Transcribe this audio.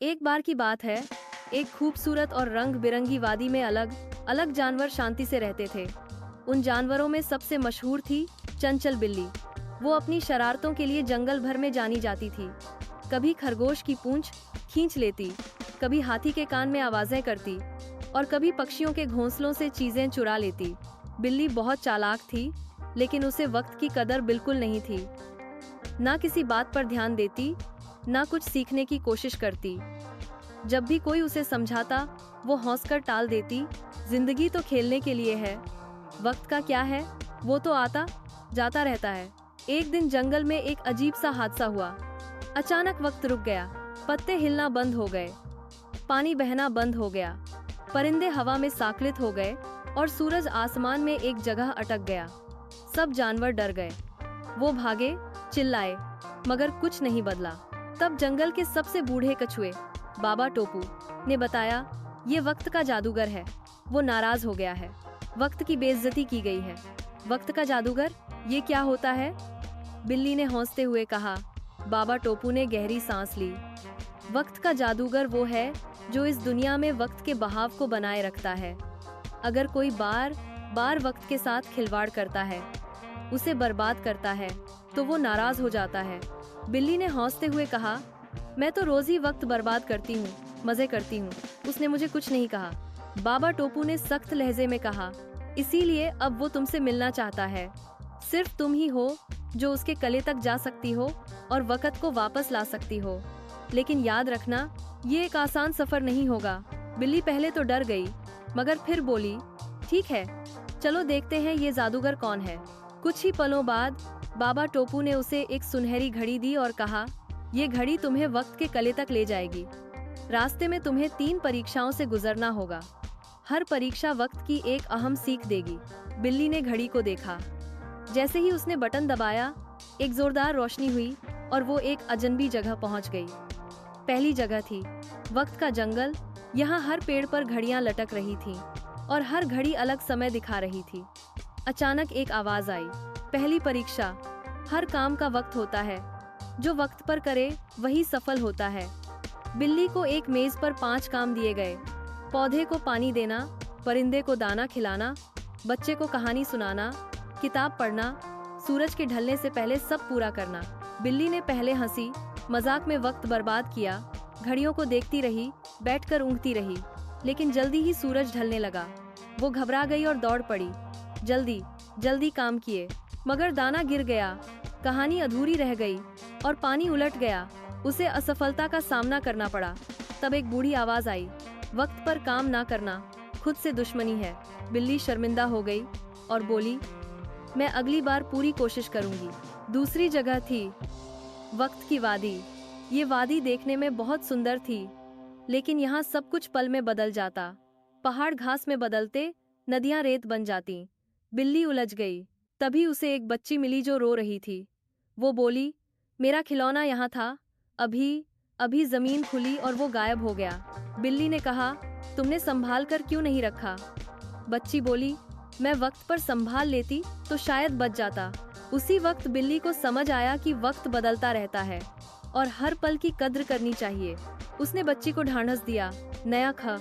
एक बार की बात है, एक खूबसूरत और रंग बिरंगी वादी में अलग अलग जानवर शांति से रहते थे। उन जानवरों में सबसे मशहूर थी चंचल बिल्ली। वो अपनी शरारतों के लिए जंगल भर में जानी जाती थी। कभी खरगोश की पूंछ खींच लेती, कभी हाथी के कान में आवाजें करती और कभी पक्षियों के घोंसलों से चीजें चुरा लेती। बिल्ली बहुत चालाक थी, लेकिन उसे वक्त की कदर बिल्कुल नहीं थी। ना किसी बात पर ध्यान देती, ना कुछ सीखने की कोशिश करती। जब भी कोई उसे समझाता, वो हंसकर टाल देती। जिंदगी तो खेलने के लिए है, वक्त का क्या है, वो तो आता जाता रहता है। एक दिन जंगल में एक अजीब सा हादसा हुआ। अचानक वक्त रुक गया, पत्ते हिलना बंद हो गए, पानी बहना बंद हो गया, परिंदे हवा में साकलित हो गए और सूरज आसमान में एक जगह अटक गया। सब जानवर डर गए, वो भागे, चिल्लाए, मगर कुछ नहीं बदला। तब जंगल के सबसे बूढ़े कछुए बाबा टोपू ने बताया, ये वक्त का जादूगर है, वो नाराज हो गया है, वक्त की बेइज्जती की गई है। वक्त का जादूगर, ये क्या होता है? बिल्ली ने हंसते हुए कहा। बाबा टोपू ने गहरी सांस ली। वक्त का जादूगर वो है जो इस दुनिया में वक्त के बहाव को बनाए रखता है। अगर कोई बार बार वक्त के साथ खिलवाड़ करता है, उसे बर्बाद करता है, तो वो नाराज हो जाता है। बिल्ली ने हंसते हुए कहा, मैं तो रोज ही वक्त बर्बाद करती हूँ, मजे करती हूँ। उसने मुझे कुछ नहीं कहा। बाबा टोपू ने सख्त लहजे में कहा, इसीलिए अब वो तुमसे मिलना चाहता है। सिर्फ तुम ही हो जो उसके गले तक जा सकती हो और वक्त को वापस ला सकती हो। लेकिन याद रखना, ये एक आसान सफर नहीं होगा। बिल्ली पहले तो डर गई, मगर फिर बोली, ठीक है, चलो देखते हैं ये जादूगर कौन है। कुछ ही पलों बाद बाबा टोपू ने उसे एक सुनहरी घड़ी दी और कहा, ये घड़ी तुम्हें वक्त के गले तक ले जाएगी। रास्ते में तुम्हें 3 परीक्षाओं से गुजरना होगा। हर परीक्षा वक्त की एक अहम सीख देगी। बिल्ली ने घड़ी को देखा। जैसे ही उसने बटन दबाया, एक जोरदार रोशनी हुई और वो एक अजनबी जगह पहुंच गई। पहली जगह थी वक्त का जंगल। यहाँ हर पेड़ पर घड़ियां लटक रही थीं और हर घड़ी अलग समय दिखा रही थी। अचानक एक आवाज आई, पहली परीक्षा, हर काम का वक्त होता है, जो वक्त पर करे वही सफल होता है। बिल्ली को एक मेज पर 5 काम दिए गए। पौधे को पानी देना, परिंदे को दाना खिलाना, बच्चे को कहानी सुनाना, किताब पढ़ना, सूरज के ढलने से पहले सब पूरा करना। बिल्ली ने पहले हंसी मजाक में वक्त बर्बाद किया, घड़ियों को देखती रही, बैठकर ऊँघती रही। लेकिन जल्दी ही सूरज ढलने लगा। वो घबरा गई और दौड़ पड़ी। जल्दी जल्दी काम किए, मगर दाना गिर गया, कहानी अधूरी रह गई और पानी उलट गया। उसे असफलता का सामना करना पड़ा। तब एक बूढ़ी आवाज आई, वक्त पर काम ना करना खुद से दुश्मनी है। बिल्ली शर्मिंदा हो गई और बोली, मैं अगली बार पूरी कोशिश करूंगी। दूसरी जगह थी वक्त की वादी। ये वादी देखने में बहुत सुंदर थी, लेकिन यहाँ सब कुछ पल में बदल जाता। पहाड़ घास में बदलते, नदियां रेत बन जाती। बिल्ली उलझ गई। तभी उसे एक बच्ची मिली जो रो रही थी। वो बोली, मेरा खिलौना यहाँ था, अभी अभी जमीन खुली और वो गायब हो गया। बिल्ली ने कहा, तुमने संभाल कर क्यों नहीं रखा? बच्ची बोली, मैं वक्त पर संभाल लेती तो शायद बच जाता। उसी वक्त बिल्ली को समझ आया कि वक्त बदलता रहता है और हर पल की कद्र करनी चाहिए। उसने बच्ची को ढांढस दिया, नया ख